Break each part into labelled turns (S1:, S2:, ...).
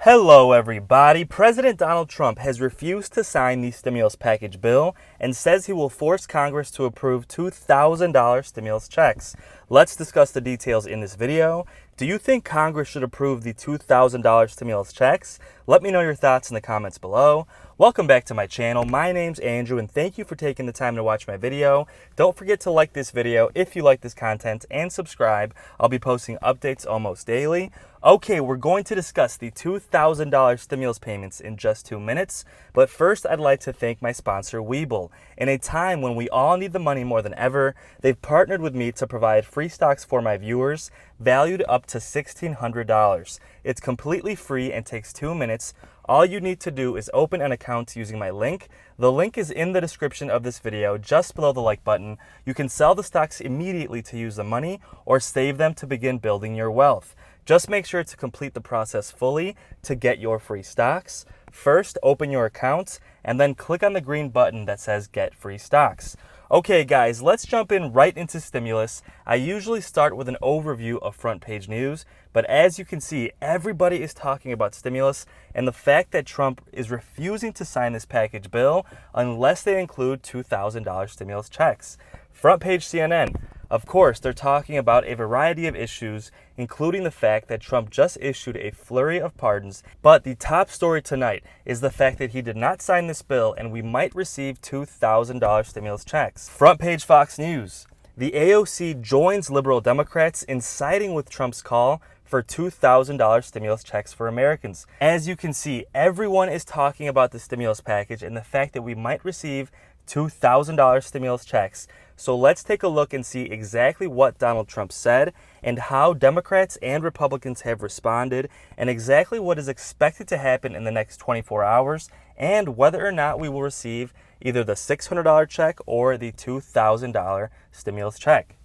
S1: Hello everybody. President Donald Trump has refused to sign the stimulus package bill and says he will force Congress to approve $2,000 stimulus checks. Let's discuss the details in this video. Do you think Congress should approve the $2,000 stimulus checks? Let me know your thoughts in the comments below. Welcome back to my channel. My name's Andrew and thank you for taking the time to watch my video. Don't forget to like this video if you like this content and subscribe. I'll be posting updates almost daily. Okay, we're going to discuss the $2,000 stimulus payments in just 2 minutes, but first I'd like to thank my sponsor, Webull. In a time when we all need the money more than ever, they've partnered with me to provide free stocks for my viewers, valued up to $1,600. It's completely free and takes 2 minutes. All you need to do is open an account using my link. The link is in the description of this video, just below the like button. You can sell the stocks immediately to use the money or save them to begin building your wealth. Just make sure to complete the process fully to get your free stocks. First, open your account and then click on the green button that says Get Free Stocks. Okay guys, let's jump in right into stimulus. I usually start with an overview of front page news, but as you can see, everybody is talking about stimulus and the fact that Trump is refusing to sign this package bill unless they include $2,000 stimulus checks. Front page CNN. Of course, they're talking about a variety of issues, including the fact that Trump just issued a flurry of pardons, but the top story tonight is the fact that he did not sign this bill and we might receive $2,000 stimulus checks. Front page Fox News. The AOC joins liberal Democrats in siding with Trump's call for $2,000 stimulus checks for Americans. As you can see, everyone is talking about the stimulus package and the fact that we might receive $2,000 stimulus checks. So let's take a look and see exactly what Donald Trump said and how Democrats and Republicans have responded and exactly what is expected to happen in the next 24 hours and whether or not we will receive either the $600 check or the $2,000 stimulus check.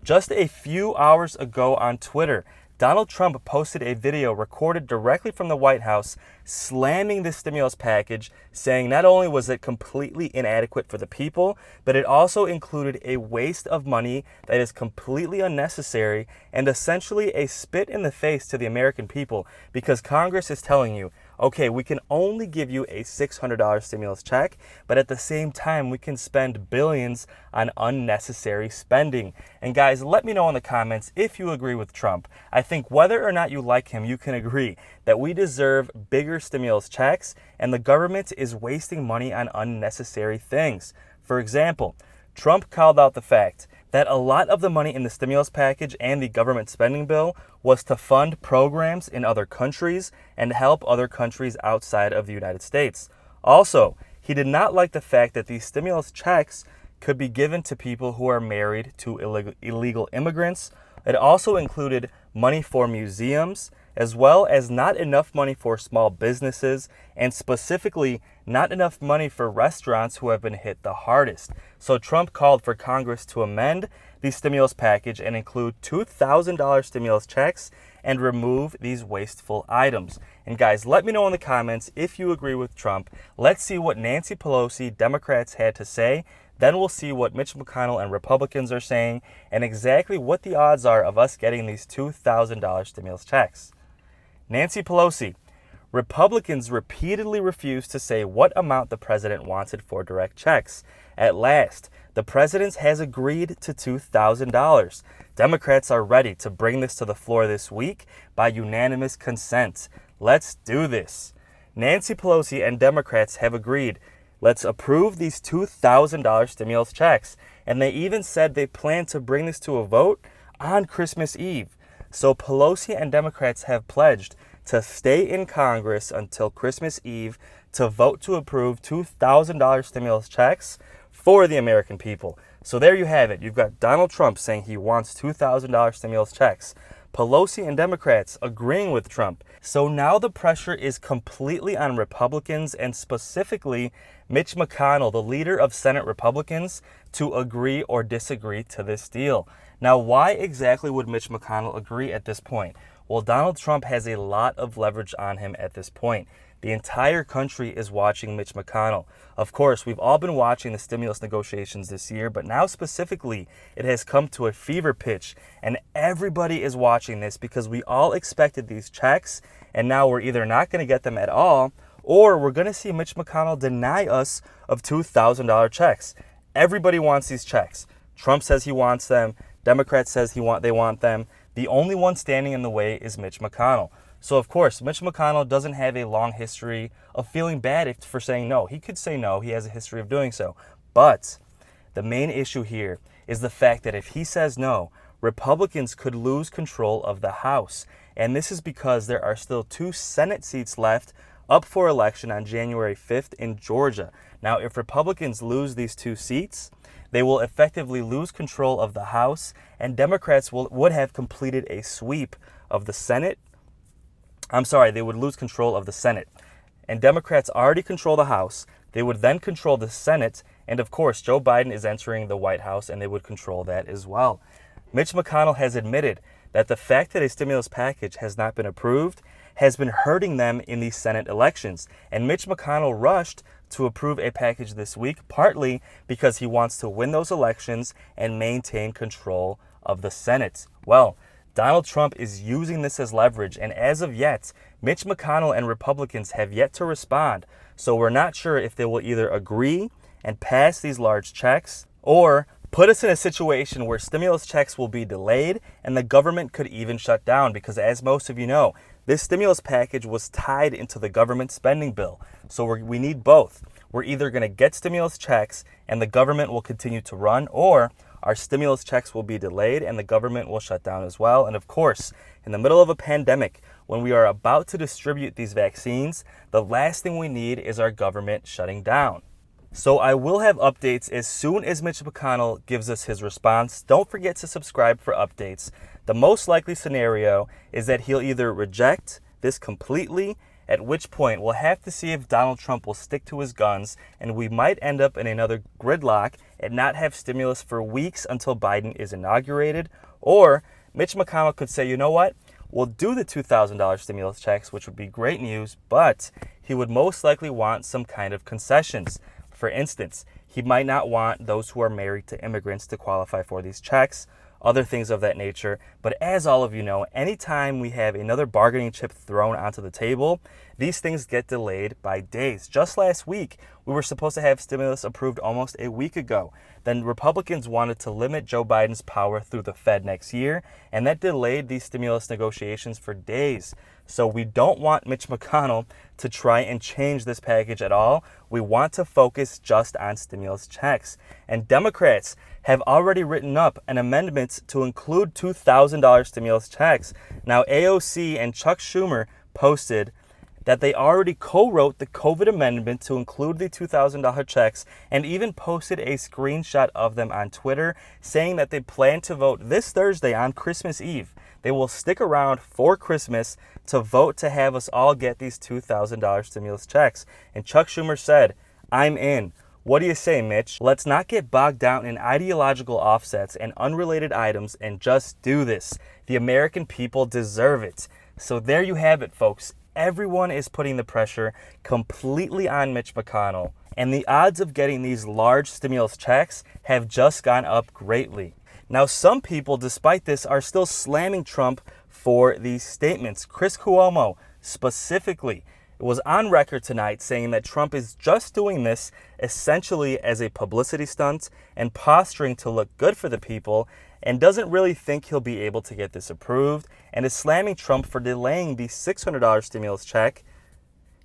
S1: Just a few hours ago on Twitter, Donald Trump posted a video recorded directly from the White House slamming this stimulus package, saying not only was it completely inadequate for the people, but it also included a waste of money that is completely unnecessary and essentially a spit in the face to the American people because Congress is telling you, okay, we can only give you a $600 stimulus check, but at the same time, we can spend billions on unnecessary spending. And guys, let me know in the comments if you agree with Trump. I think whether or not you like him, you can agree that we deserve bigger stimulus checks and the government is wasting money on unnecessary things. For example, Trump called out the fact that a lot of the money in the stimulus package and the government spending bill was to fund programs in other countries and help other countries outside of the United States. Also, he did not like the fact that these stimulus checks could be given to people who are married to illegal immigrants. It also included money for museums, as well as not enough money for small businesses, and specifically not enough money for restaurants who have been hit the hardest. So Trump called for Congress to amend the stimulus package and include $2,000 stimulus checks and remove these wasteful items. And guys, let me know in the comments if you agree with Trump. Let's see what Nancy Pelosi, Democrats had to say. Then we'll see what Mitch McConnell and Republicans are saying and exactly what the odds are of us getting these $2,000 stimulus checks. Nancy Pelosi. Republicans repeatedly refused to say what amount the president wanted for direct checks. At last, the president has agreed to $2,000. Democrats are ready to bring this to the floor this week by unanimous consent. Let's do this. Nancy Pelosi and Democrats have agreed. Let's approve these $2,000 stimulus checks. And they even said they plan to bring this to a vote on Christmas Eve. So Pelosi and Democrats have pledged to stay in Congress until Christmas Eve to vote to approve $2,000 stimulus checks for the American people. So there you have it. You've got Donald Trump saying he wants $2,000 stimulus checks. Pelosi and Democrats agreeing with Trump. So now the pressure is completely on Republicans and specifically Mitch McConnell, the leader of Senate Republicans, to agree or disagree to this deal. Now, why exactly would Mitch McConnell agree at this point? Well, Donald Trump has a lot of leverage on him at this point. The entire country is watching Mitch McConnell. Of course, we've all been watching the stimulus negotiations this year, but now specifically, it has come to a fever pitch, and everybody is watching this because we all expected these checks, and now we're either not going to get them at all, or we're going to see Mitch McConnell deny us of $2,000 checks. Everybody wants these checks. Trump says he wants them. Democrats says they want them. The only one standing in the way is Mitch McConnell. So, of course, Mitch McConnell doesn't have a long history of feeling bad for saying no. He could say no. He has a history of doing so. But the main issue here is the fact that if he says no, Republicans could lose control of the House. And this is because there are still 2 Senate seats left up for election on January 5th in Georgia. Now, if Republicans lose these 2 seats, they will effectively lose control of the House, and Democrats would have completed a sweep of the Senate. They would lose control of the Senate. And Democrats already control the House. They would then control the Senate. And of course, Joe Biden is entering the White House, and they would control that as well. Mitch McConnell has admitted that the fact that a stimulus package has not been approved has been hurting them in these Senate elections. And Mitch McConnell rushed to approve a package this week, partly because he wants to win those elections and maintain control of the Senate. Well, Donald Trump is using this as leverage, and as of yet, Mitch McConnell and Republicans have yet to respond. So we're not sure if they will either agree and pass these large checks or put us in a situation where stimulus checks will be delayed and the government could even shut down, because as most of you know, this stimulus package was tied into the government spending bill. So we need both. We're either going to get stimulus checks and the government will continue to run, or our stimulus checks will be delayed and the government will shut down as well. And of course, in the middle of a pandemic, when we are about to distribute these vaccines, the last thing we need is our government shutting down. So I will have updates as soon as Mitch McConnell gives us his response. Don't forget to subscribe for updates. The most likely scenario is that he'll either reject this completely, at which point we'll have to see if Donald Trump will stick to his guns, and we might end up in another gridlock and not have stimulus for weeks until Biden is inaugurated. Or Mitch McConnell could say, you know what? We'll do the $2,000 stimulus checks, which would be great news, but he would most likely want some kind of concessions. For instance, he might not want those who are married to immigrants to qualify for these checks, other things of that nature. But as all of you know, anytime we have another bargaining chip thrown onto the table, these things get delayed by days. Just last week, we were supposed to have stimulus approved almost a week ago. Then Republicans wanted to limit Joe Biden's power through the Fed next year, and that delayed these stimulus negotiations for days. So we don't want Mitch McConnell to try and change this package at all. We want to focus just on stimulus checks. And Democrats have already written up an amendment to include $2,000 stimulus checks. Now, AOC and Chuck Schumer posted that they already co-wrote the COVID amendment to include the $2,000 checks, and even posted a screenshot of them on Twitter saying that they plan to vote this Thursday on Christmas Eve. They will stick around for Christmas to vote to have us all get these $2,000 stimulus checks. And Chuck Schumer said, "I'm in. What do you say, Mitch? Let's not get bogged down in ideological offsets and unrelated items and just do this. The American people deserve it." So there you have it, folks. Everyone is putting the pressure completely on Mitch McConnell, and the odds of getting these large stimulus checks have just gone up greatly. Now, some people, despite this, are still slamming Trump for these statements. Chris Cuomo, specifically, was on record tonight saying that Trump is just doing this essentially as a publicity stunt and posturing to look good for the people, and doesn't really think he'll be able to get this approved, and is slamming Trump for delaying the $600 stimulus check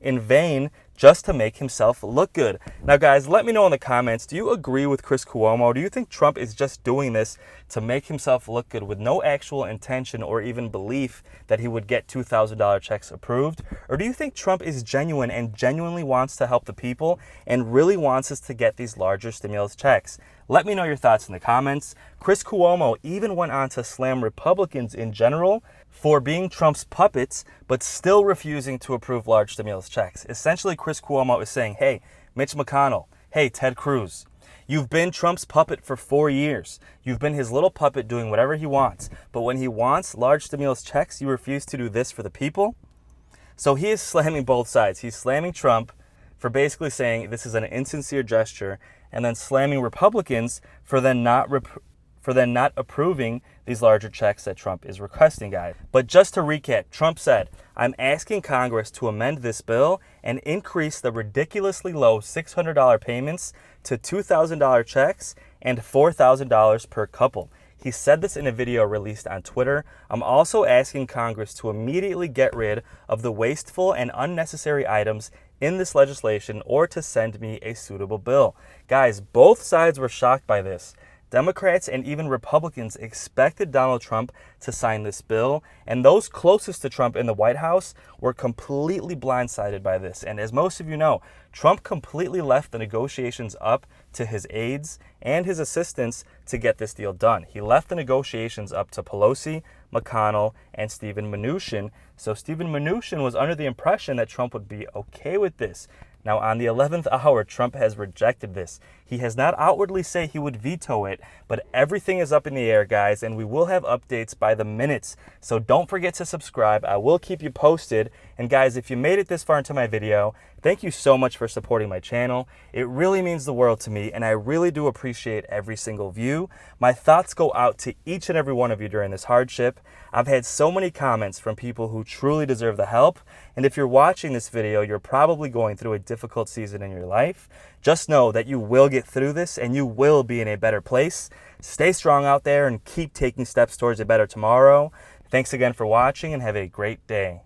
S1: in vain just to make himself look good. Now, guys, let me know in the comments, do you agree with Chris Cuomo? Do you think Trump is just doing this to make himself look good with no actual intention or even belief that he would get $2,000 checks approved? Or do you think Trump is genuine and genuinely wants to help the people and really wants us to get these larger stimulus checks? Let me know your thoughts in the comments. Chris Cuomo even went on to slam Republicans in general for being Trump's puppets, but still refusing to approve large stimulus checks. Essentially, Chris Cuomo is saying, hey, Mitch McConnell, hey, Ted Cruz, You've been Trump's puppet for 4 years. You've been his little puppet doing whatever he wants. But when he wants large stimulus checks, you refuse to do this for the people? So he is slamming both sides. He's slamming Trump for basically saying this is an insincere gesture, and then slamming Republicans for then not approving these larger checks that Trump is requesting, guys. But just to recap, Trump said, I'm asking Congress to amend this bill and increase the ridiculously low $600 payments to $2,000 checks and $4,000 per couple. He said this in a video released on Twitter. I'm also asking Congress to immediately get rid of the wasteful and unnecessary items in this legislation or to send me a suitable bill. Guys, both sides were shocked by this. Democrats and even Republicans expected Donald Trump to sign this bill, and those closest to Trump in the White House were completely blindsided by this. And as most of you know, Trump completely left the negotiations up to his aides and his assistants to get this deal done. He left the negotiations up to Pelosi, McConnell, and Steven Mnuchin. So Steven Mnuchin was under the impression that Trump would be okay with this. Now, on the 11th hour, Trump has rejected this. He has not outwardly said he would veto it, but everything is up in the air, guys, and we will have updates by the minutes. So don't forget to subscribe. I will keep you posted. And guys, if you made it this far into my video, thank you so much for supporting my channel. It really means the world to me, and I really do appreciate every single view. My thoughts go out to each and every one of you during this hardship. I've had so many comments from people who truly deserve the help, and if you're watching this video, you're probably going through a difficult season in your life. Just know that you will get through this and you will be in a better place. Stay strong out there and keep taking steps towards a better tomorrow. Thanks again for watching and have a great day.